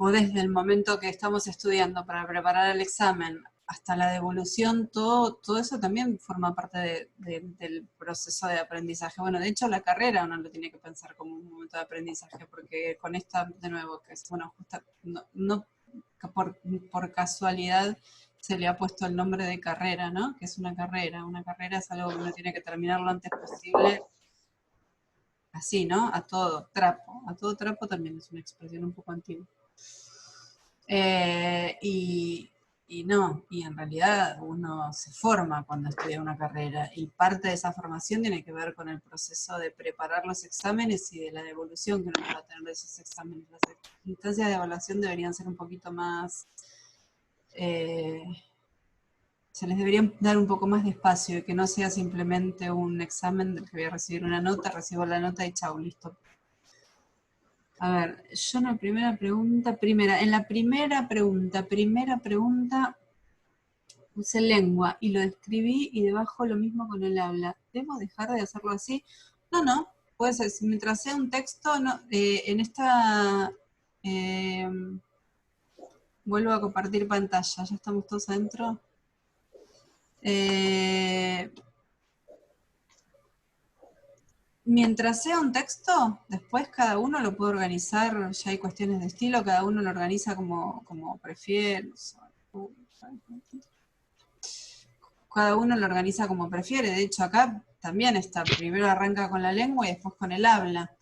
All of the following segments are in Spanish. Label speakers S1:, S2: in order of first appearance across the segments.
S1: o desde el momento que estamos estudiando para preparar el examen hasta la devolución, todo eso también forma parte del proceso de aprendizaje. Bueno, de hecho la carrera uno lo tiene que pensar como un momento de aprendizaje, porque con esta, de nuevo, que es, bueno, no por casualidad se le ha puesto el nombre de carrera, ¿no? Que es una carrera. Una carrera es algo que uno tiene que terminar lo antes posible, así, ¿no? A todo trapo. A todo trapo también es una expresión un poco antigua. Y no, y en realidad uno se forma cuando estudia una carrera y parte de esa formación tiene que ver con el proceso de preparar los exámenes y de la devolución que uno va a tener de esos exámenes. Las instancias de evaluación deberían ser un poquito más, se les debería dar un poco más de espacio y que no sea simplemente un examen del que voy a recibir una nota, recibo la nota y chau, listo. A ver, yo en la primera pregunta, puse lengua y lo escribí y debajo lo mismo con el habla. ¿Debo dejar de hacerlo así? No, puede ser, mientras sea un texto, no, en esta, eh, vuelvo a compartir pantalla, ya estamos todos adentro. Mientras sea un texto, después cada uno lo puede organizar, ya hay cuestiones de estilo, cada uno lo organiza como prefiere. Cada uno lo organiza como prefiere, de hecho acá también está, primero arranca con la lengua y después con el habla.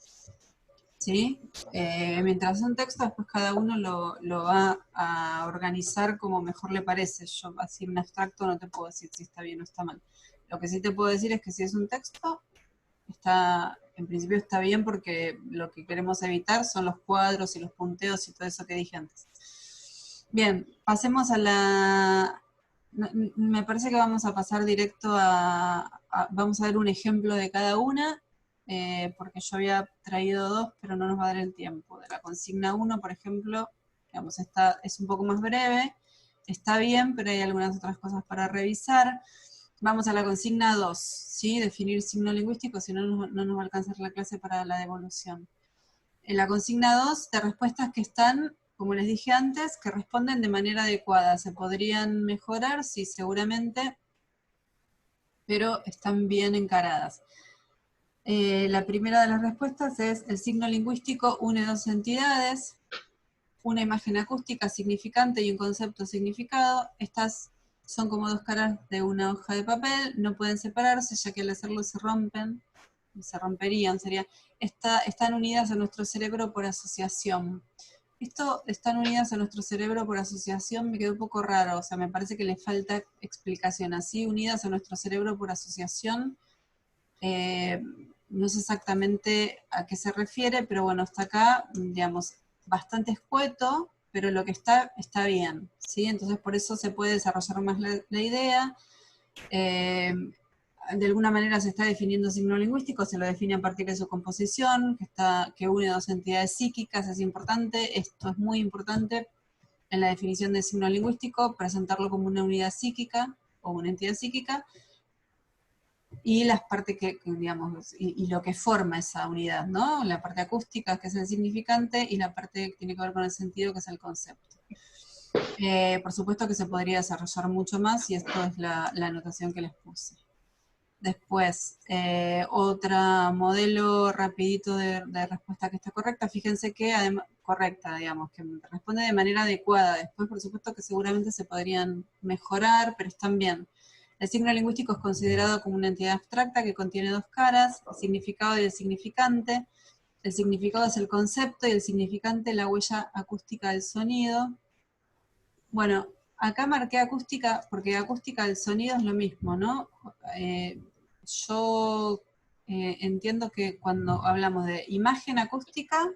S1: ¿Sí? Mientras sea un texto, después cada uno lo va a organizar como mejor le parece. Yo así en abstracto no te puedo decir si está bien o está mal. Lo que sí te puedo decir es que si es un texto, en principio está bien porque lo que queremos evitar son los cuadros y los punteos y todo eso que dije antes. Bien, pasemos a la... Me parece que vamos a pasar directo vamos a ver un ejemplo de cada una, porque yo había traído dos, pero no nos va a dar el tiempo. De la consigna 1, por ejemplo, digamos, esta es un poco más breve, está bien, pero hay algunas otras cosas para revisar. Vamos a la consigna 2, ¿sí? Definir signo lingüístico, si no, no nos va a alcanzar la clase para la devolución. En la consigna 2, de respuestas que están, como les dije antes, que responden de manera adecuada. Se podrían mejorar, sí, seguramente, pero están bien encaradas. La primera de las respuestas es: el signo lingüístico une dos entidades, una imagen acústica significante y un concepto significado. Estas son como dos caras de una hoja de papel, no pueden separarse, ya que al hacerlo se romperían, están unidas a nuestro cerebro por asociación. Esto, están unidas a nuestro cerebro por asociación, me quedó un poco raro, o sea, me parece que le falta explicación. Así, unidas a nuestro cerebro por asociación, no sé exactamente a qué se refiere, pero bueno, hasta acá, digamos, bastante escueto, pero lo que está bien, ¿sí? Entonces por eso se puede desarrollar más la idea. De alguna manera se está definiendo signo lingüístico, se lo define a partir de su composición, que une dos entidades psíquicas, es importante, esto es muy importante en la definición de signo lingüístico, presentarlo como una unidad psíquica o una entidad psíquica, y las partes que digamos, y lo que forma esa unidad, ¿no? La parte acústica, que es el significante, y la parte que tiene que ver con el sentido, que es el concepto. Por supuesto que se podría desarrollar mucho más, y esto es la anotación que les puse. Después, otra modelo rapidito de respuesta que está correcta. Fíjense que, correcta, digamos, que responde de manera adecuada. Después, por supuesto que seguramente se podrían mejorar, pero están bien. El signo lingüístico es considerado como una entidad abstracta que contiene dos caras, el significado y el significante. El significado es el concepto y el significante la huella acústica del sonido. Bueno, acá marqué acústica porque acústica del sonido es lo mismo, ¿no? Yo entiendo que cuando hablamos de imagen acústica,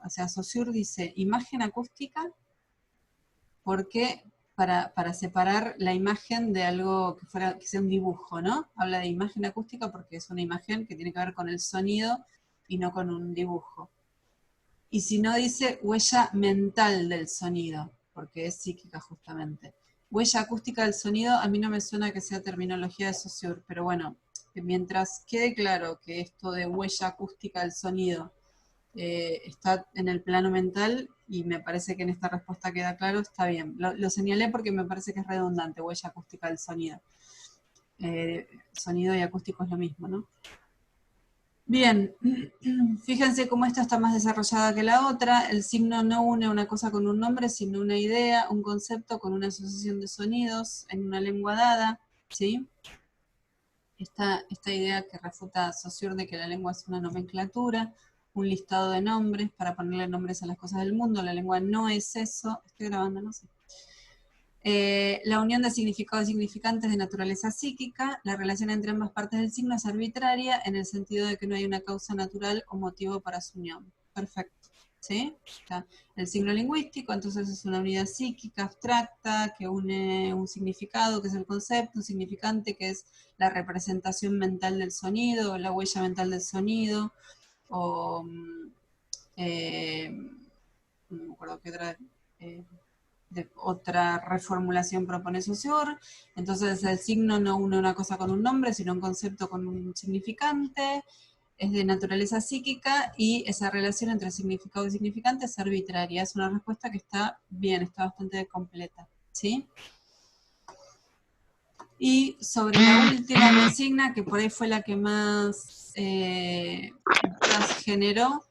S1: o sea, Saussure dice imagen acústica porque para separar la imagen de algo que sea un dibujo, ¿no? Habla de imagen acústica porque es una imagen que tiene que ver con el sonido y no con un dibujo. Y si no, dice huella mental del sonido, porque es psíquica justamente. Huella acústica del sonido, a mí no me suena que sea terminología de Saussure, pero bueno, mientras quede claro que esto de huella acústica del sonido está en el plano mental, y me parece que en esta respuesta queda claro, está bien. Lo señalé porque me parece que es redundante, huella acústica del sonido. Sonido y acústico es lo mismo, ¿no? Bien, fíjense cómo esta está más desarrollada que la otra. El signo no une una cosa con un nombre, sino una idea, un concepto con una asociación de sonidos en una lengua dada, ¿sí? Esta idea que refuta a Saussure de que la lengua es una nomenclatura, un listado de nombres para ponerle nombres a las cosas del mundo. La lengua no es eso. Estoy grabando, no sé. La unión de significados y significantes de naturaleza psíquica. La relación entre ambas partes del signo es arbitraria en el sentido de que no hay una causa natural o motivo para su unión. Perfecto. ¿Sí? Está el signo lingüístico, entonces es una unidad psíquica abstracta que une un significado, que es el concepto, un significante, que es la representación mental del sonido, o la huella mental del sonido, o no me acuerdo qué otra, otra reformulación propone Saussure. Entonces el signo no une una cosa con un nombre, sino un concepto con un significante. Es de naturaleza psíquica y esa relación entre significado y significante es arbitraria. Es una respuesta que está bien, está bastante completa, ¿sí? Y sobre la última consigna, que por ahí fue la que más dudas generó,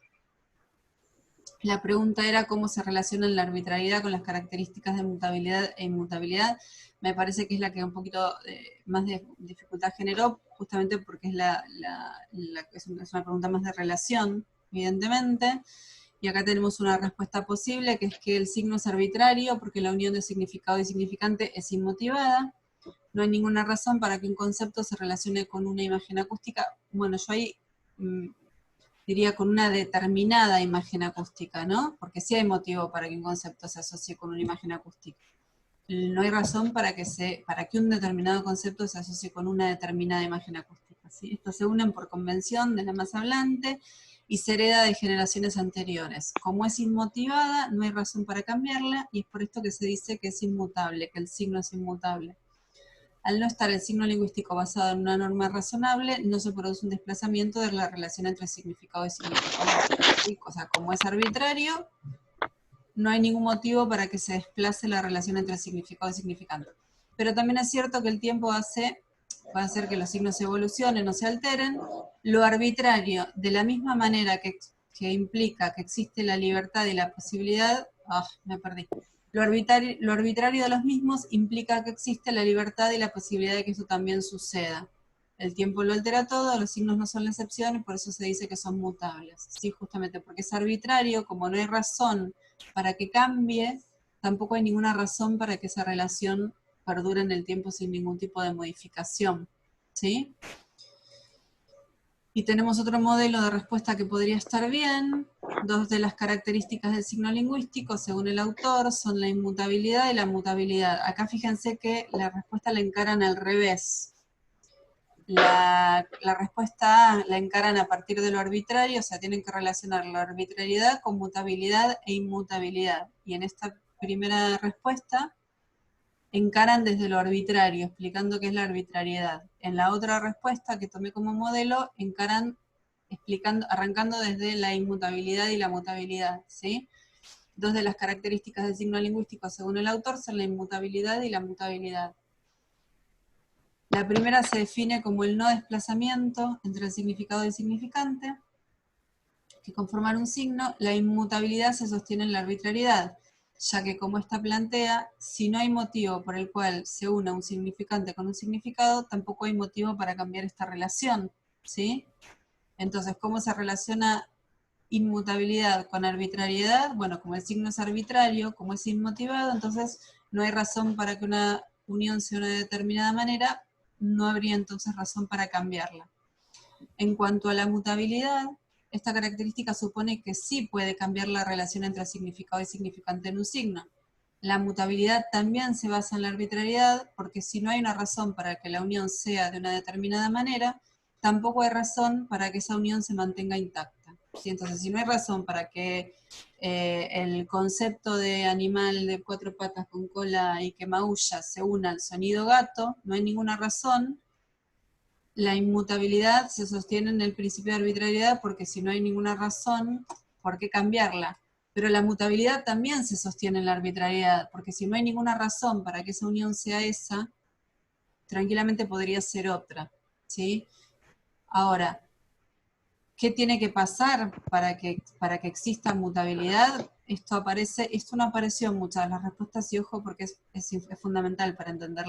S1: la pregunta era cómo se relaciona la arbitrariedad con las características de mutabilidad e inmutabilidad. Me parece que es la que un poquito más de dificultad generó, justamente porque es una pregunta más de relación, evidentemente. Y acá tenemos una respuesta posible, que es que el signo es arbitrario porque la unión de significado y significante es inmotivada. No hay ninguna razón para que un concepto se relacione con una imagen acústica. Bueno, yo ahí diría con una determinada imagen acústica, ¿no? Porque sí hay motivo para que un concepto se asocie con una imagen acústica. No hay razón para que un determinado concepto se asocie con una determinada imagen acústica, ¿sí? Estos se unen por convención de la masa hablante y se hereda de generaciones anteriores. Como es inmotivada, no hay razón para cambiarla, y es por esto que se dice que es inmutable, que el signo es inmutable. Al no estar el signo lingüístico basado en una norma razonable, no se produce un desplazamiento de la relación entre significado y significado. ¿Sí? O sea, como es arbitrario, no hay ningún motivo para que se desplace la relación entre significado y significante. Pero también es cierto que el tiempo va a hacer que los signos evolucionen o se alteren. Lo arbitrario, de la misma manera que implica que existe la libertad y la posibilidad, me perdí. Lo arbitrario de los mismos implica que existe la libertad y la posibilidad de que eso también suceda. El tiempo lo altera todo, los signos no son la excepción y por eso se dice que son mutables. Sí, justamente porque es arbitrario, como no hay razón para que cambie, tampoco hay ninguna razón para que esa relación perdure en el tiempo sin ningún tipo de modificación. ¿Sí? Y tenemos otro modelo de respuesta que podría estar bien. Dos de las características del signo lingüístico, según el autor, son la inmutabilidad y la mutabilidad. Acá fíjense que la respuesta la encaran al revés. La respuesta A la encaran a partir de lo arbitrario, o sea, tienen que relacionar la arbitrariedad con mutabilidad e inmutabilidad. Y en esta primera respuesta encaran desde lo arbitrario, explicando qué es la arbitrariedad. En la otra respuesta que tomé como modelo, encaran arrancando desde la inmutabilidad y la mutabilidad, ¿sí? Dos de las características del signo lingüístico, según el autor, son la inmutabilidad y la mutabilidad. La primera se define como el no desplazamiento entre el significado y el significante, que conforman un signo. La inmutabilidad se sostiene en la arbitrariedad, ya que como esta plantea, si no hay motivo por el cual se una un significante con un significado, tampoco hay motivo para cambiar esta relación, ¿sí? Entonces, ¿cómo se relaciona inmutabilidad con arbitrariedad? Bueno, como el signo es arbitrario, como es inmotivado, entonces no hay razón para que una unión sea de una determinada manera, no habría entonces razón para cambiarla. En cuanto a la mutabilidad, esta característica supone que sí puede cambiar la relación entre significado y significante en un signo. La mutabilidad también se basa en la arbitrariedad, porque si no hay una razón para que la unión sea de una determinada manera, tampoco hay razón para que esa unión se mantenga intacta. ¿Sí? Entonces, si no hay razón para que el concepto de animal de 4 patas con cola y que maulla se una al sonido gato, no hay ninguna razón. La inmutabilidad se sostiene en el principio de arbitrariedad porque si no hay ninguna razón, ¿por qué cambiarla? Pero la mutabilidad también se sostiene en la arbitrariedad, porque si no hay ninguna razón para que esa unión sea esa, tranquilamente podría ser otra, ¿sí? Ahora, ¿qué tiene que pasar para que exista mutabilidad? Esto no apareció en muchas de las respuestas, y ojo, porque es fundamental para entender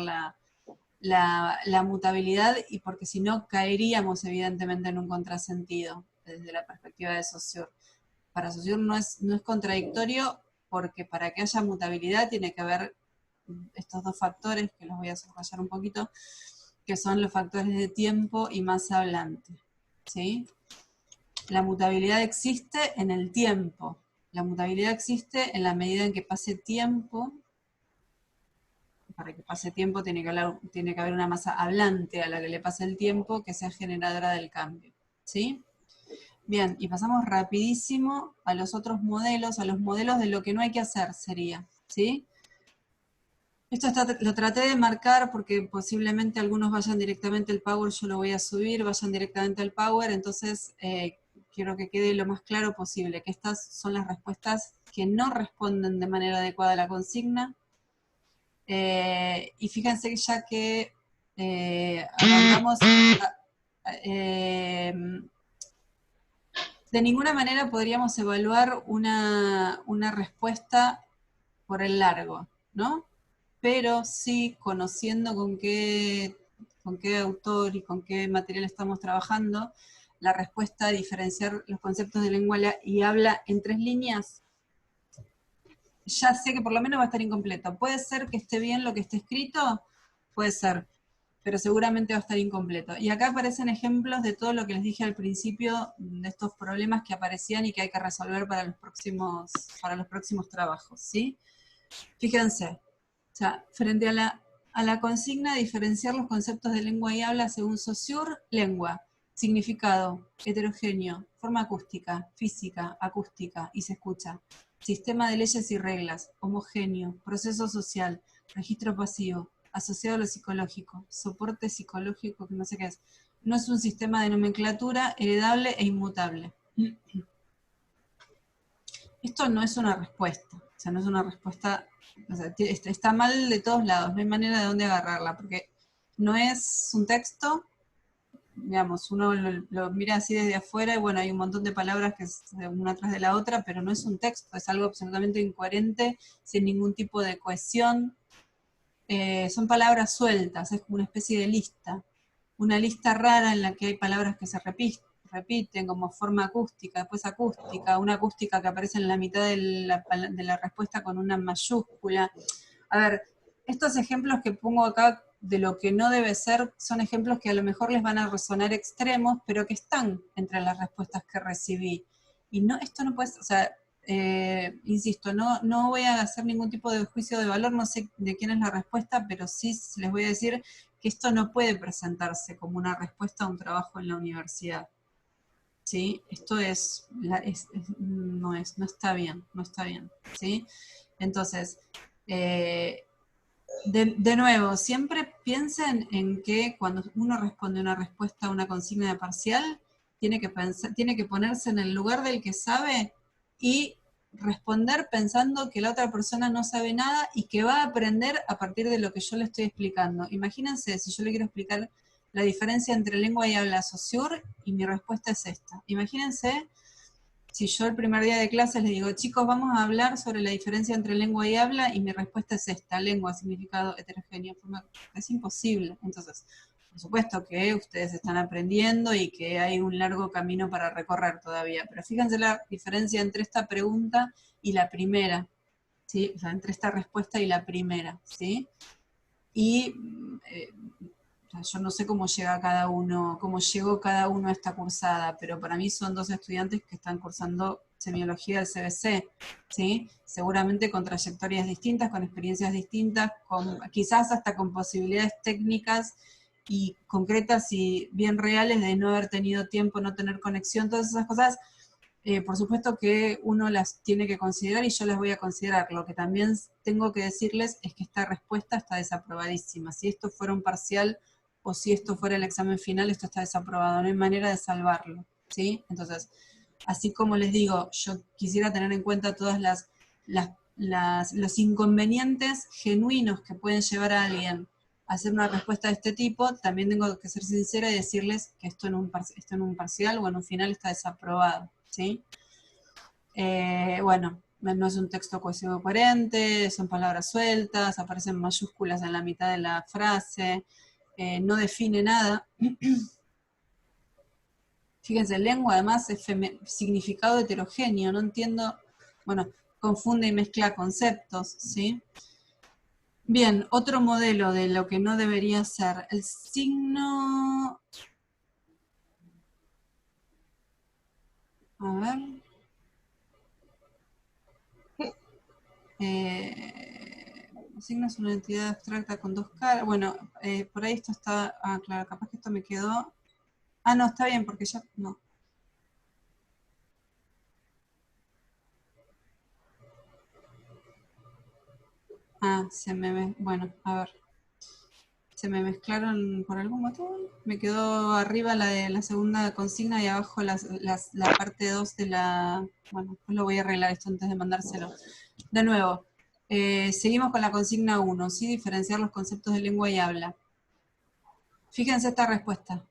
S1: la mutabilidad, y porque si no caeríamos evidentemente en un contrasentido desde la perspectiva de Saussure. Para Saussure no es contradictorio, porque para que haya mutabilidad tiene que haber estos dos factores, que los voy a subrayar un poquito, que son los factores de tiempo y masa hablante, ¿sí? La mutabilidad existe en el tiempo. La mutabilidad existe en la medida en que pase tiempo. Para que pase tiempo tiene que haber una masa hablante a la que le pase el tiempo, que sea generadora del cambio, ¿sí? Bien, y pasamos rapidísimo a los otros modelos, a los modelos de lo que no hay que hacer sería, ¿sí? Esto lo traté de marcar porque posiblemente algunos vayan directamente al Power, yo lo voy a subir, vayan directamente al Power, entonces quiero que quede lo más claro posible, que estas son las respuestas que no responden de manera adecuada a la consigna. Y fíjense ya que arrancamos... de ninguna manera podríamos evaluar una respuesta por el largo, ¿no? Pero sí, conociendo con qué autor y con qué material estamos trabajando, la respuesta a diferenciar los conceptos de lengua y habla en 3 líneas, ya sé que por lo menos va a estar incompleto. Puede ser que esté bien lo que esté escrito, puede ser, pero seguramente va a estar incompleto. Y acá aparecen ejemplos de todo lo que les dije al principio, de estos problemas que aparecían y que hay que resolver para los próximos trabajos, ¿sí? Fíjense, o sea, frente a la consigna, diferenciar los conceptos de lengua y habla según Saussure: lengua, significado, heterogéneo, forma acústica, física, acústica, y se escucha. Sistema de leyes y reglas, homogéneo, proceso social, registro pasivo, asociado a lo psicológico, soporte psicológico, que no sé qué es. No es un sistema de nomenclatura heredable e inmutable. Esto no es una respuesta, o sea, no es una respuesta, o sea, está mal de todos lados, no hay manera de dónde agarrarla, porque no es un texto, digamos, uno lo mira así desde afuera y bueno, hay un montón de palabras que es una tras de la otra, pero no es un texto, es algo absolutamente incoherente, sin ningún tipo de cohesión. Son palabras sueltas, es como una especie de lista, una lista rara en la que hay palabras que se repiten como forma acústica, después acústica, una acústica que aparece en la mitad de la respuesta con una mayúscula. A ver, estos ejemplos que pongo acá de lo que no debe ser son ejemplos que a lo mejor les van a resonar extremos, pero que están entre las respuestas que recibí. Y no, esto no puede ser, o sea, insisto, no voy a hacer ningún tipo de juicio de valor, no sé de quién es la respuesta, pero sí les voy a decir que esto no puede presentarse como una respuesta a un trabajo en la universidad. ¿Sí? Esto no está bien, no está bien. ¿Sí? Entonces, de nuevo, siempre piensen en que cuando uno responde una respuesta a una consigna de parcial, tiene que ponerse en el lugar del que sabe y responder pensando que la otra persona no sabe nada y que va a aprender a partir de lo que yo le estoy explicando. Imagínense si yo le quiero explicar la diferencia entre lengua y habla Saussure y mi respuesta es esta. Imagínense si yo el primer día de clases les digo, chicos, vamos a hablar sobre la diferencia entre lengua y habla, y mi respuesta es esta: lengua, significado, heterogéneo, forma. Es imposible. Entonces, por supuesto que ustedes están aprendiendo y que hay un largo camino para recorrer todavía, pero fíjense la diferencia entre esta pregunta y la primera, ¿sí? O sea, entre esta respuesta y la primera, ¿sí? Y o sea, yo no sé cómo llegó cada uno a esta cursada, pero para mí son 2 estudiantes que están cursando semiología del CBC, ¿sí? Seguramente con trayectorias distintas, con experiencias distintas, quizás hasta con posibilidades técnicas y concretas y bien reales de no haber tenido tiempo, no tener conexión, todas esas cosas. Por supuesto que uno las tiene que considerar y yo las voy a considerar. Lo que también tengo que decirles es que esta respuesta está desaprobadísima. Si esto fuera un parcial o si esto fuera el examen final, esto está desaprobado. No hay manera de salvarlo, ¿sí? Entonces, Así como les digo, yo quisiera tener en cuenta todas los inconvenientes genuinos que pueden llevar a alguien a hacer una respuesta de este tipo, también tengo que ser sincera y decirles que esto en un parcial o en un final está desaprobado, ¿sí? Bueno, no es un texto cohesivo coherente, son palabras sueltas, aparecen mayúsculas en la mitad de la frase, no define nada. Fíjense, lengua además es significado heterogéneo, no entiendo, bueno, confunde y mezcla conceptos, ¿sí? Bien, otro modelo de lo que no debería ser, el signo... A ver... el signo es una entidad abstracta con dos caras. Bueno, por ahí esto está... Ah, claro, capaz que esto me quedó... Ah, no, está bien, porque ya... No. Ah, se me ve... Bueno, a ver. Se me mezclaron por algún motivo. Me quedó arriba la de la segunda consigna y abajo la parte 2 de la... Bueno, pues lo voy a arreglar esto antes de mandárselo. De nuevo, seguimos con la consigna 1, ¿sí? Diferenciar los conceptos de lengua y habla. Fíjense esta respuesta.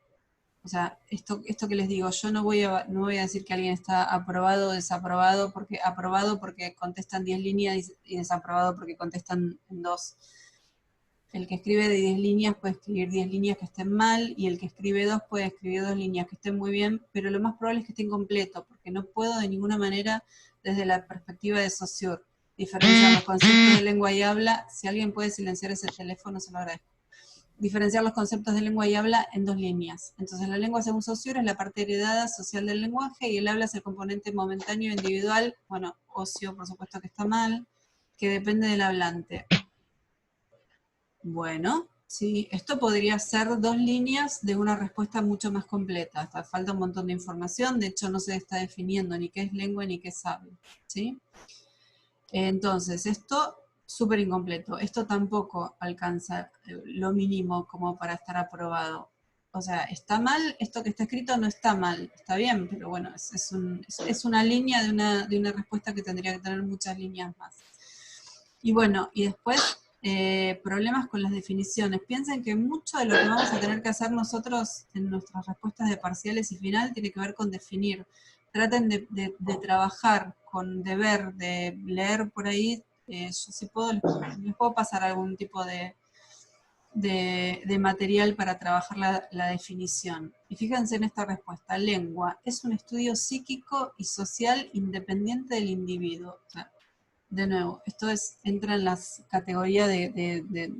S1: O sea, esto que les digo, yo no voy a decir que alguien está aprobado o desaprobado, porque aprobado porque contestan 10 líneas y desaprobado porque contestan en 2. El que escribe de 10 líneas puede escribir 10 líneas que estén mal, y el que escribe 2 puede escribir 2 líneas que estén muy bien, pero lo más probable es que esté incompleto, porque no puedo de ninguna manera, desde la perspectiva de Saussure, diferenciar los conceptos de lengua y habla. Si alguien puede silenciar ese teléfono, se lo agradezco. Diferenciar los conceptos de lengua y habla en 2 líneas. Entonces, la lengua, según Saussure, es la parte heredada social del lenguaje, y el habla es el componente momentáneo, individual, bueno, ocio, por supuesto que está mal, que depende del hablante. Bueno, sí, esto podría ser 2 líneas de una respuesta mucho más completa. Hasta falta un montón de información, de hecho no se está definiendo ni qué es lengua ni qué es habla, ¿sí? Entonces, esto súper incompleto. Esto tampoco alcanza lo mínimo como para estar aprobado. O sea, está mal, esto que está escrito no está mal, está bien, pero bueno, es una línea de una respuesta que tendría que tener muchas líneas más. Y bueno, y después problemas con las definiciones. Piensen que mucho de lo que vamos a tener que hacer nosotros en nuestras respuestas de parciales y final tiene que ver con definir. Traten de trabajar con, de ver, de leer por ahí. Yo si puedo, les puedo pasar algún tipo de material para trabajar la definición. Y fíjense en esta respuesta. Lengua es un estudio psíquico y social independiente del individuo. O sea, de nuevo, esto entra en las categorías de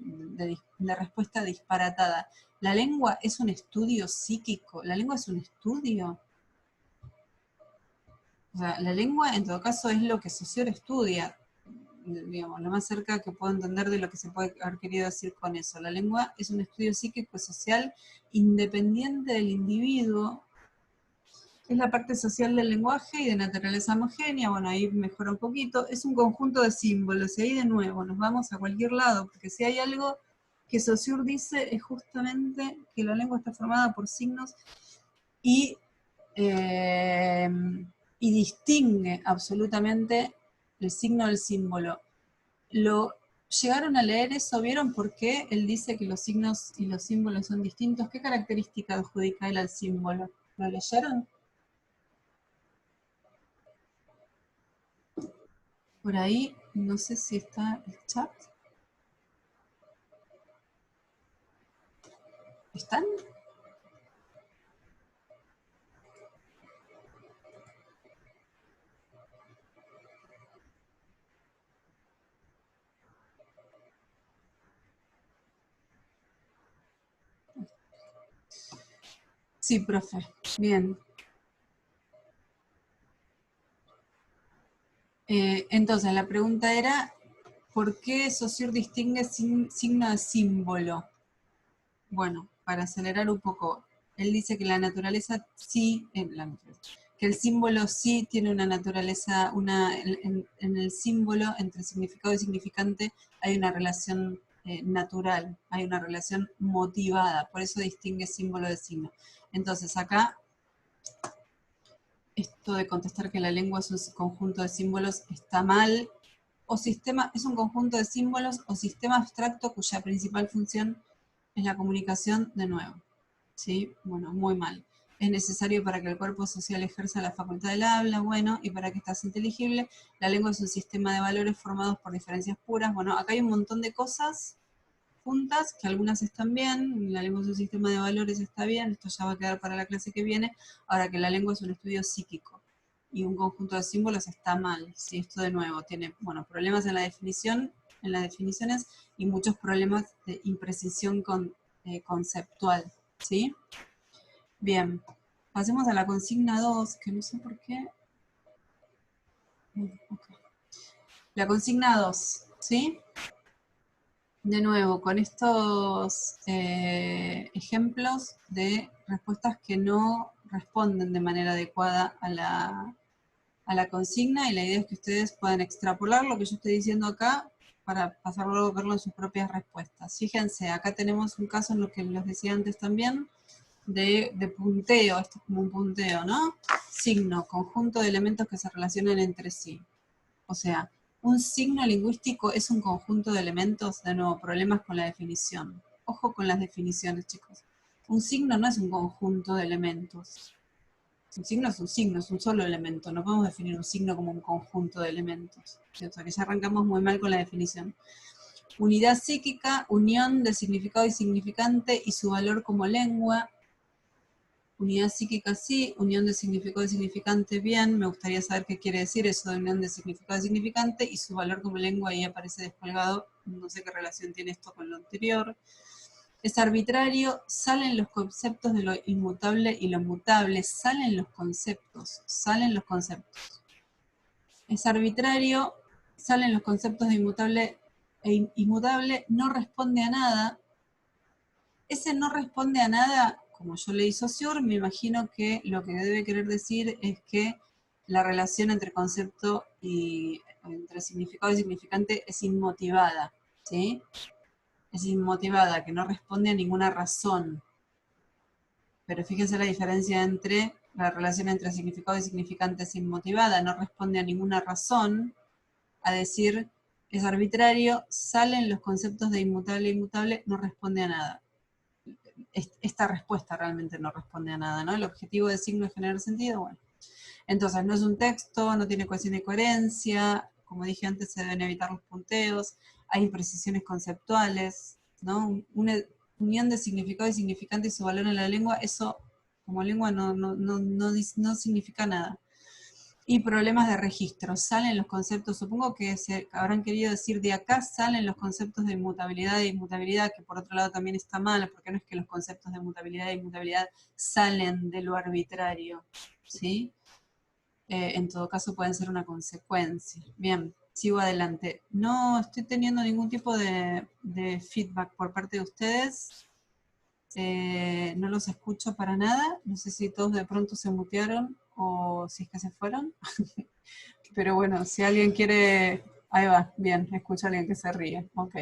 S1: respuesta disparatada. La lengua es un estudio psíquico, la lengua es un estudio. O sea, la lengua en todo caso es lo que Saussure estudia, digamos, lo más cerca que puedo entender de lo que se puede haber querido decir con eso. La lengua es un estudio psíquico y social independiente del individuo. Es la parte social del lenguaje y de naturaleza homogénea. Bueno, ahí mejora un poquito. Es un conjunto de símbolos. Y ahí de nuevo nos vamos a cualquier lado, porque si hay algo que Saussure dice es justamente que la lengua está formada por signos y, eh, y distingue absolutamente el signo del símbolo. ¿Lo llegaron a leer eso? ¿Vieron por qué él dice que los signos y los símbolos son distintos? ¿Qué característica adjudica él al símbolo? ¿Lo leyeron? Por ahí, no sé si está el chat. ¿Están? Sí, profe. Bien. Entonces, la pregunta era, ¿por qué Saussure distingue signo de símbolo? Bueno, para acelerar un poco, él dice que la naturaleza sí, que el símbolo sí tiene una naturaleza, en el símbolo, entre significado y significante, hay una relación natural, hay una relación motivada, por eso distingue símbolo de signo. Entonces acá esto de contestar que la lengua es un conjunto de símbolos está mal. O sistema, es un conjunto de símbolos o sistema abstracto cuya principal función es la comunicación de nuevo. ¿Sí? Bueno, muy mal. Es necesario para que el cuerpo social ejerza la facultad del habla, bueno, y para que ésta sea inteligible. La lengua es un sistema de valores formados por diferencias puras. Bueno, acá hay un montón de cosas juntas, que algunas están bien, la lengua es un sistema de valores, está bien, esto ya va a quedar para la clase que viene. Ahora que la lengua es un estudio psíquico y un conjunto de símbolos está mal. ¿Sí? Esto de nuevo tiene, bueno, problemas en la definición, en las definiciones y muchos problemas de imprecisión conceptual. ¿Sí? Bien, pasemos a la consigna 2, que no sé por qué. Okay. La consigna 2, ¿sí? De nuevo, con estos ejemplos de respuestas que no responden de manera adecuada a la consigna, y la idea es que ustedes puedan extrapolar lo que yo estoy diciendo acá para pasarlo a verlo en sus propias respuestas. Fíjense, acá tenemos un caso en lo que les decía antes también, de punteo, esto es como un punteo, ¿no? Signo, conjunto de elementos que se relacionan entre sí. O sea, un signo lingüístico es un conjunto de elementos, de nuevo, problemas con la definición. Ojo con las definiciones, chicos. Un signo no es un conjunto de elementos. Un signo es un signo, es un solo elemento. No podemos definir un signo como un conjunto de elementos. O sea, que ya arrancamos muy mal con la definición. Unidad psíquica, unión de significado y significante y su valor como lengua. Unidad psíquica sí, unión de significado y significante bien. Me gustaría saber qué quiere decir eso de unión de significado y significante, y su valor como lengua ahí aparece descolgado. No sé qué relación tiene esto con lo anterior. Es arbitrario, salen los conceptos de lo inmutable y lo mutable, salen los conceptos. Es arbitrario, salen los conceptos de inmutable e inmutable, no responde a nada. Ese no responde a nada, como yo leí Saussure, me imagino que lo que debe querer decir es que la relación entre concepto y entre significado y significante es inmotivada, ¿sí? Es inmotivada, que no responde a ninguna razón. Pero fíjense la diferencia entre la relación entre significado y significante es inmotivada, no responde a ninguna razón, a decir es arbitrario, salen los conceptos de inmutable e inmutable, no responde a nada. Esta respuesta realmente no responde a nada, ¿no? El objetivo del signo es generar sentido, bueno. Entonces, no es un texto, no tiene cohesión y coherencia, como dije antes, se deben evitar los punteos, hay imprecisiones conceptuales, ¿no? Una unión de significado y significante y su valor en la lengua, eso como lengua no significa nada. Y problemas de registro, salen los conceptos, supongo que se habrán querido decir de acá salen los conceptos de mutabilidad e inmutabilidad, que por otro lado también está mal, porque no es que los conceptos de mutabilidad e inmutabilidad salen de lo arbitrario, ¿sí? En todo caso pueden ser una consecuencia. Bien, sigo adelante. No estoy teniendo ningún tipo de feedback por parte de ustedes. No los escucho para nada. No sé si todos de pronto se mutearon o si es que se fueron. Pero bueno, si alguien quiere... Ahí va, bien, escucho a alguien que se ríe. Ok,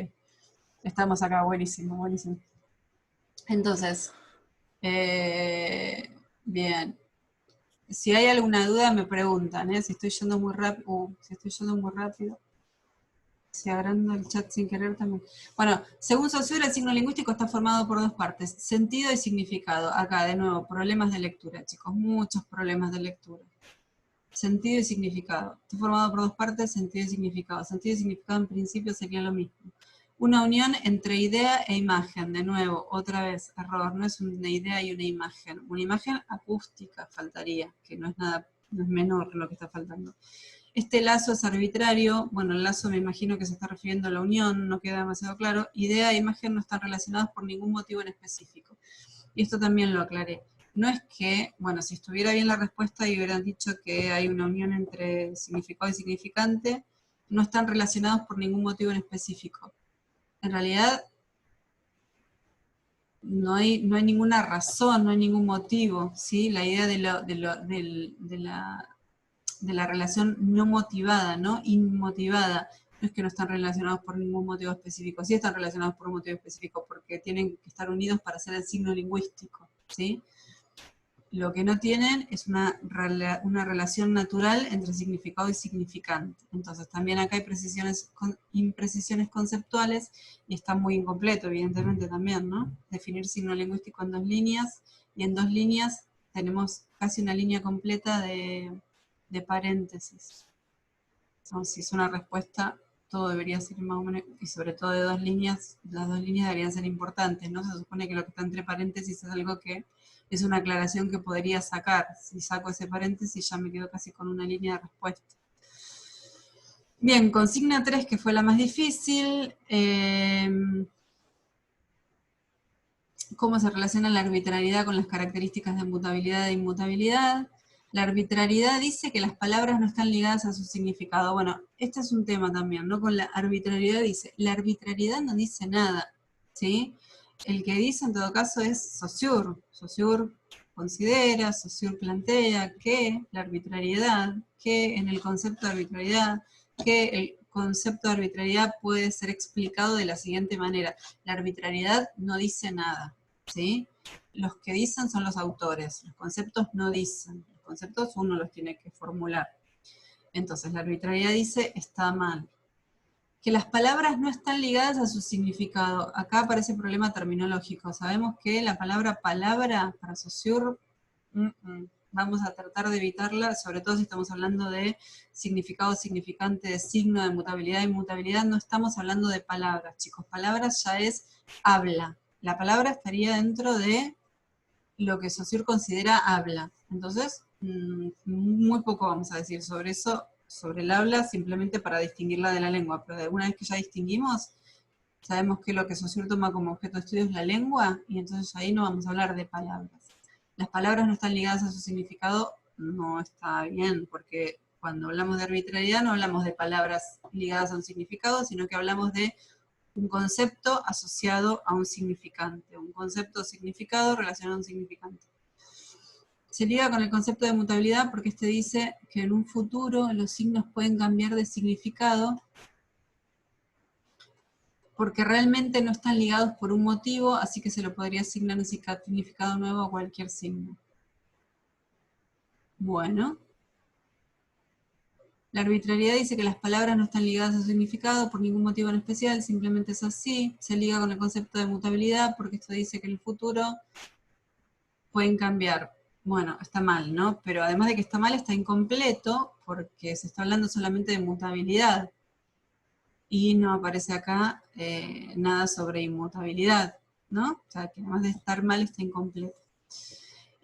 S1: estamos acá, buenísimo, buenísimo. Entonces, bien. Si hay alguna duda me preguntan, ¿eh? Si estoy yendo muy rápido, si agrando el chat sin querer también. Bueno, según Saussure, el signo lingüístico está formado por dos partes, sentido y significado. Acá, de nuevo, problemas de lectura, chicos, muchos problemas de lectura. Sentido y significado. Está formado por dos partes, sentido y significado. Sentido y significado en principio sería lo mismo. Una unión entre idea e imagen. De nuevo, otra vez, error. No es una idea y una imagen. Una imagen acústica faltaría, que no es nada, no es menor lo que está faltando. Este lazo es arbitrario. Bueno, el lazo me imagino que se está refiriendo a la unión, no queda demasiado claro. Idea e imagen no están relacionados por ningún motivo en específico. Y esto también lo aclaré. No es que, bueno, si estuviera bien la respuesta y hubieran dicho que hay una unión entre significado y significante, no están relacionados por ningún motivo en específico. En realidad, no hay ninguna razón, no hay ningún motivo, ¿sí? La idea de la relación no motivada, ¿no? Inmotivada. No es que no están relacionados por ningún motivo específico, sí están relacionados por un motivo específico, porque tienen que estar unidos para hacer el signo lingüístico, ¿sí? lo que no tienen es una relación natural entre significado y significante. Entonces también acá hay imprecisiones conceptuales y está muy incompleto, evidentemente también, ¿no? Definir signo lingüístico en 2 líneas, y en 2 líneas tenemos casi una línea completa de paréntesis. Entonces, si es una respuesta, todo debería ser más o menos, y sobre todo de 2 líneas, las 2 líneas deberían ser importantes, ¿no? Se supone que lo que está entre paréntesis es algo que es una aclaración que podría sacar. Si saco ese paréntesis ya me quedo casi con una línea de respuesta. Bien, consigna 3, que fue la más difícil. ¿Cómo se relaciona la arbitrariedad con las características de mutabilidad e inmutabilidad? La arbitrariedad dice que las palabras no están ligadas a su significado. Bueno, este es un tema también, ¿no? Con la arbitrariedad dice, la arbitrariedad no dice nada, ¿sí? El que dice en todo caso es Saussure. Saussure considera, Saussure plantea que la arbitrariedad, que en el concepto de arbitrariedad, que el concepto de arbitrariedad puede ser explicado de la siguiente manera. La arbitrariedad no dice nada, ¿sí? Los que dicen son los autores, los conceptos no dicen, los conceptos uno los tiene que formular. Entonces la arbitrariedad dice, está mal. Que las palabras no están ligadas a su significado. Acá aparece el problema terminológico. Sabemos que la palabra palabra para Saussure, vamos a tratar de evitarla, sobre todo si estamos hablando de significado significante, de signo, de mutabilidad, inmutabilidad. No estamos hablando de palabras, chicos. Palabras ya es habla. La palabra estaría dentro de lo que Saussure considera habla. Entonces, muy poco vamos a decir sobre eso, sobre el habla, simplemente para distinguirla de la lengua. Pero de una vez que ya distinguimos, sabemos que lo que Saussure toma como objeto de estudio es la lengua, y entonces ahí no vamos a hablar de palabras. Las palabras no están ligadas a su significado, no está bien, porque cuando hablamos de arbitrariedad no hablamos de palabras ligadas a un significado, sino que hablamos de un concepto asociado a un significante, un concepto o significado relacionado a un significante. Se liga con el concepto de mutabilidad porque este dice que en un futuro los signos pueden cambiar de significado porque realmente no están ligados por un motivo, así que se lo podría asignar un significado nuevo a cualquier signo. Bueno. La arbitrariedad dice que las palabras no están ligadas a su significado por ningún motivo en especial, simplemente es así. Se liga con el concepto de mutabilidad porque esto dice que en el futuro pueden cambiar. Bueno, está mal, ¿no? Pero además de que está mal, está incompleto porque se está hablando solamente de mutabilidad. Y no aparece acá nada sobre inmutabilidad, ¿no? O sea, que además de estar mal, está incompleto.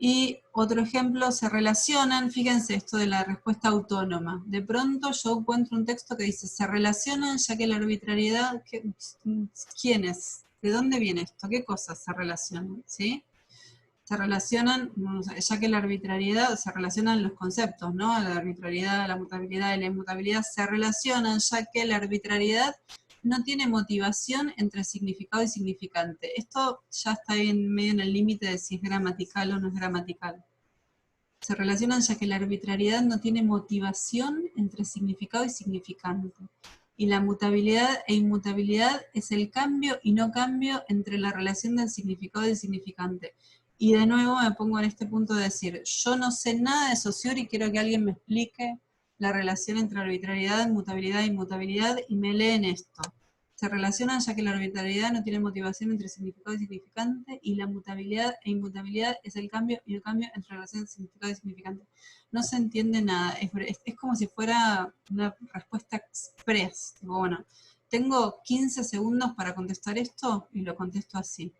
S1: Y otro ejemplo, se relacionan, fíjense esto de la respuesta autónoma. De pronto yo encuentro un texto que dice, se relacionan ya que la arbitrariedad, ¿quién es? ¿De dónde viene esto? ¿Qué cosas se relacionan? ¿Sí? Se relacionan, ya que la arbitrariedad, se relacionan los conceptos, ¿no? La arbitrariedad, la mutabilidad y la inmutabilidad se relacionan ya que la arbitrariedad no tiene motivación entre significado y significante. Esto ya está medio en el límite de si es gramatical o no es gramatical. Se relacionan ya que la arbitrariedad no tiene motivación entre significado y significante. Y la mutabilidad e inmutabilidad es el cambio y no cambio entre la relación del significado y el significante. Y de nuevo me pongo en este punto de decir, yo no sé nada de Saussure y quiero que alguien me explique la relación entre arbitrariedad, mutabilidad e inmutabilidad, y me leen esto. Se relacionan ya que la arbitrariedad no tiene motivación entre significado y significante, y la mutabilidad e inmutabilidad es el cambio y el cambio entre relación de significado y significante. No se entiende nada, es como si fuera una respuesta express. Tipo, bueno, tengo 15 segundos para contestar esto y lo contesto así.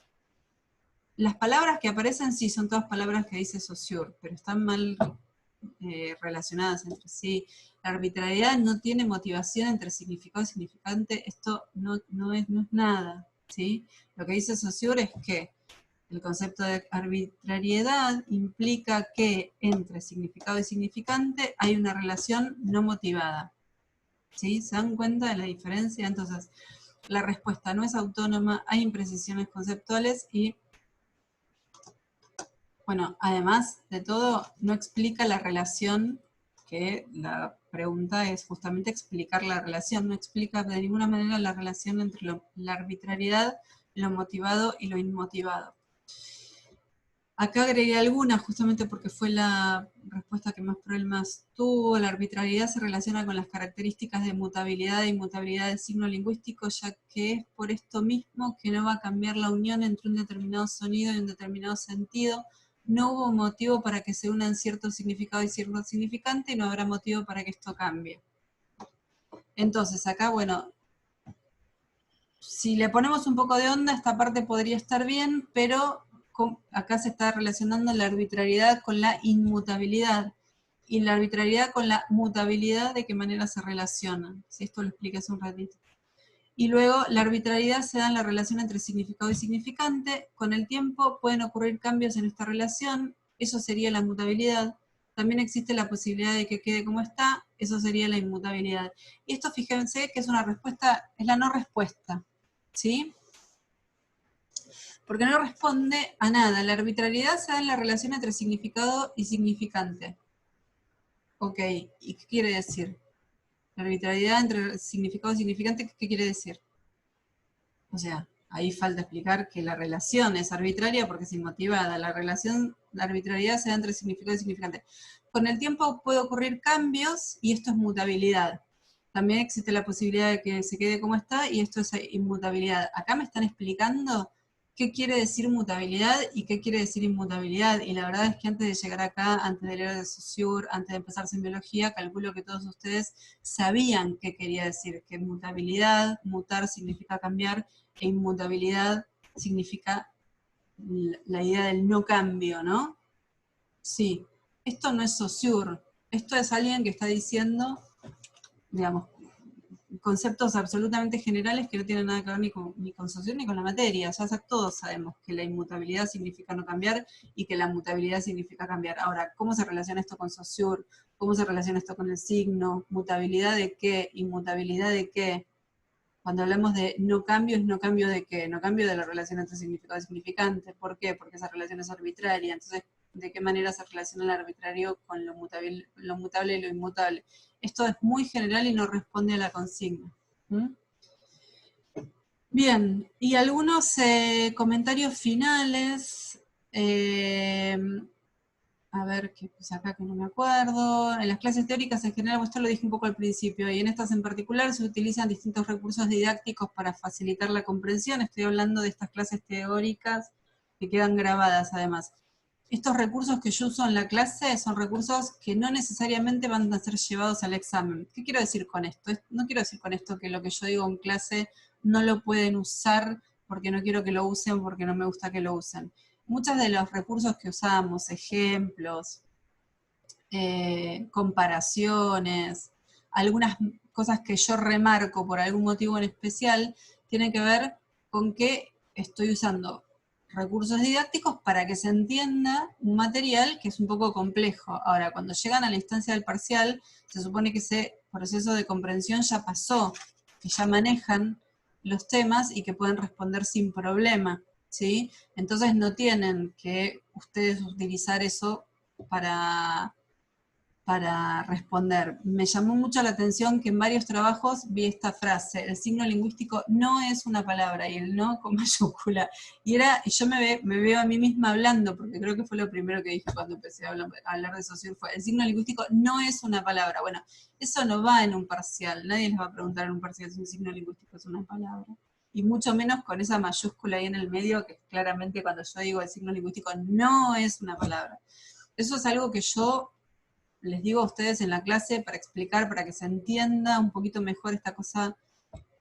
S1: Las palabras que aparecen sí son todas palabras que dice Saussure, pero están mal relacionadas entre sí. La arbitrariedad no tiene motivación entre significado y significante, esto no es nada, ¿sí? Lo que dice Saussure es que el concepto de arbitrariedad implica que entre significado y significante hay una relación no motivada, ¿sí? ¿Se dan cuenta de la diferencia? Entonces, la respuesta no es autónoma, hay imprecisiones conceptuales y, bueno, además de todo, no explica la relación, que la pregunta es justamente explicar la relación, no explica de ninguna manera la relación entre la arbitrariedad, lo motivado y lo inmotivado. Acá agregué algunas justamente porque fue la respuesta que más problemas tuvo. La arbitrariedad se relaciona con las características de mutabilidad e inmutabilidad del signo lingüístico, ya que es por esto mismo que no va a cambiar la unión entre un determinado sonido y un determinado sentido. No hubo motivo para que se unan cierto significado y cierto significante y no habrá motivo para que esto cambie. Entonces acá, bueno, si le ponemos un poco de onda, esta parte podría estar bien, pero acá se está relacionando la arbitrariedad con la inmutabilidad. Y la arbitrariedad con la mutabilidad, ¿de qué manera se relacionan? Si esto lo expliqué hace un ratito. Y luego, la arbitrariedad se da en la relación entre significado y significante. Con el tiempo pueden ocurrir cambios en esta relación, eso sería la mutabilidad. También existe la posibilidad de que quede como está, eso sería la inmutabilidad. Y esto, fíjense, que es una respuesta, es la no respuesta, ¿sí? Porque no responde a nada. La arbitrariedad se da en la relación entre significado y significante. Ok, ¿y qué quiere decir? La arbitrariedad entre significado y significante, ¿qué quiere decir? O sea, ahí falta explicar que la relación es arbitraria porque es inmotivada. La arbitrariedad se da entre significado y significante. Con el tiempo puede ocurrir cambios y esto es mutabilidad. También existe la posibilidad de que se quede como está y esto es inmutabilidad. Acá me están explicando qué quiere decir mutabilidad y qué quiere decir inmutabilidad. Y la verdad es que antes de llegar acá, antes de leer de Saussure, antes de empezar en biología, calculo que todos ustedes sabían qué quería decir, que mutabilidad, mutar significa cambiar, e inmutabilidad significa la idea del no cambio, ¿no? Sí, esto no es Saussure, esto es alguien que está diciendo, digamos, conceptos absolutamente generales que no tienen nada que ver ni con Saussure ni con la materia. Ya todos sabemos que la inmutabilidad significa no cambiar y que la mutabilidad significa cambiar. Ahora, ¿cómo se relaciona esto con Saussure? ¿Cómo se relaciona esto con el signo? ¿Mutabilidad de qué? ¿Inmutabilidad de qué? Cuando hablamos de no cambio, ¿es no cambio de qué? No cambio de la relación entre significado y significante. ¿Por qué? Porque esa relación es arbitraria. Entonces, ¿de qué manera se relaciona el arbitrario con lo mutable y lo inmutable? Esto es muy general y no responde a la consigna. ¿Mm? Bien, y algunos comentarios finales. Eh, a ver, qué puse acá que no me acuerdo. En las clases teóricas en general, esto lo dije un poco al principio, y en estas en particular se utilizan distintos recursos didácticos para facilitar la comprensión. Estoy hablando de estas clases teóricas que quedan grabadas además. Estos recursos que yo uso en la clase son recursos que no necesariamente van a ser llevados al examen. ¿Qué quiero decir con esto? No quiero decir con esto que lo que yo digo en clase no lo pueden usar porque no quiero que lo usen, porque no me gusta que lo usen. Muchos de los recursos que usamos, ejemplos, comparaciones, algunas cosas que yo remarco por algún motivo en especial, tienen que ver con que estoy usando recursos didácticos para que se entienda un material que es un poco complejo. Ahora, cuando llegan a la instancia del parcial, se supone que ese proceso de comprensión ya pasó, que ya manejan los temas y que pueden responder sin problema, ¿sí? Entonces no tienen que ustedes utilizar eso para responder. Me llamó mucho la atención que en varios trabajos vi esta frase: el signo lingüístico no es una palabra, y el no con mayúscula. Y yo me veo a mí misma hablando, porque creo que fue lo primero que dije cuando empecé a hablar de Saussure, fue: el signo lingüístico no es una palabra. Bueno, eso no va en un parcial, nadie les va a preguntar en un parcial si un signo lingüístico es una palabra. Y mucho menos con esa mayúscula ahí en el medio, que claramente cuando yo digo el signo lingüístico no es una palabra. Eso es algo que yo les digo a ustedes en la clase para explicar, para que se entienda un poquito mejor esta cosa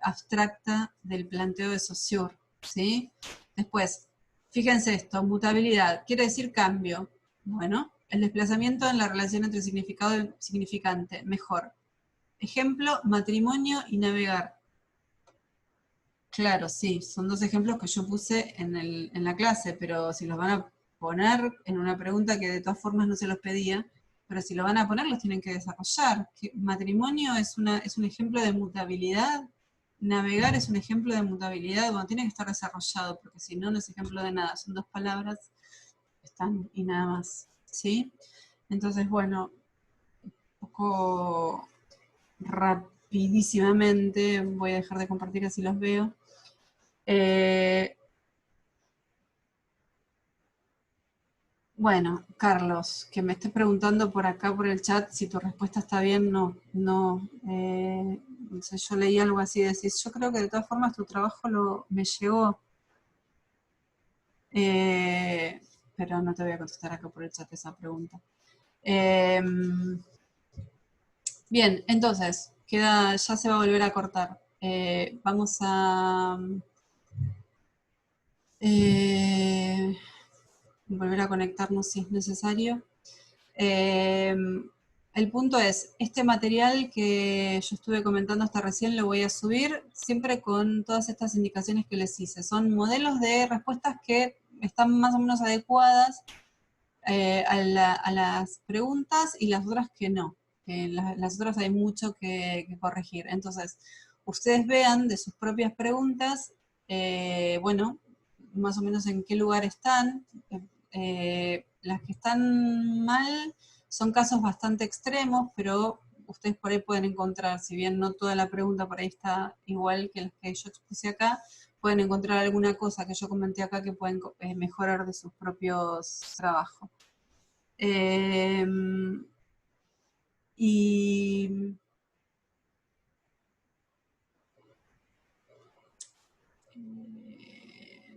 S1: abstracta del planteo de Saussure, ¿sí? Después, fíjense esto: mutabilidad, quiere decir cambio. Bueno, el desplazamiento en la relación entre significado y significante, mejor. Ejemplo, matrimonio y navegar. Claro, sí, son dos ejemplos que yo puse en la clase, pero si los van a poner en una pregunta que de todas formas no se los pedía, pero si lo van a poner los tienen que desarrollar. Matrimonio es un ejemplo de mutabilidad, navegar es un ejemplo de mutabilidad, bueno, tiene que estar desarrollado, porque si no, no es ejemplo de nada, son dos palabras, están y nada más, ¿sí? Entonces, bueno, un poco rapidísimamente, voy a dejar de compartir así los veo. Eh, Bueno, Carlos, que me estés preguntando por acá por el chat si tu respuesta está bien, no. No sé, yo leí algo así, decís, yo creo que de todas formas tu trabajo me llegó, pero no te voy a contestar acá por el chat esa pregunta. Bien, entonces, ya se va a volver a cortar. Vamos a volver a conectarnos si es necesario. El punto es, este material que yo estuve comentando hasta recién lo voy a subir siempre con todas estas indicaciones que les hice. Son modelos de respuestas que están más o menos adecuadas a las preguntas y las otras que no. Las otras hay mucho que corregir. Entonces, ustedes vean de sus propias preguntas, bueno, más o menos en qué lugar están. Las que están mal son casos bastante extremos, pero ustedes por ahí pueden encontrar, si bien no toda la pregunta por ahí está igual que las que yo expuse acá, pueden encontrar alguna cosa que yo comenté acá que pueden mejorar de sus propios trabajos. Y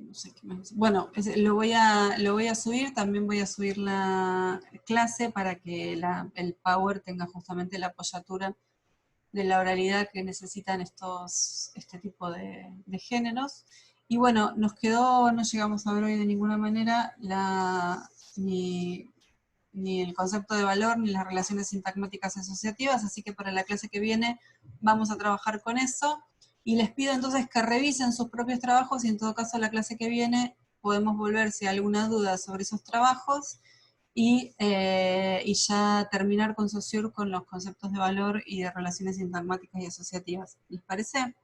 S1: no sé qué más. Bueno, lo voy a subir, también voy a subir la clase para que el Power tenga justamente la apoyatura de la oralidad que necesitan este tipo de géneros. Y bueno, no llegamos a ver hoy de ninguna manera ni el concepto de valor, ni las relaciones sintagmáticas asociativas, así que para la clase que viene vamos a trabajar con eso. Y les pido entonces que revisen sus propios trabajos y en todo caso la clase que viene podemos volver si hay alguna duda sobre esos trabajos y ya terminar con Saussure con los conceptos de valor y de relaciones sintagmáticas y asociativas. ¿Les parece?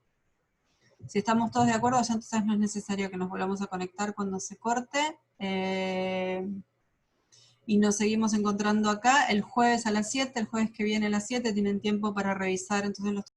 S1: Si estamos todos de acuerdo, ya entonces no es necesario que nos volvamos a conectar cuando se corte. Y nos seguimos encontrando acá el jueves a las 7, el jueves que viene a las 7, tienen tiempo para revisar entonces los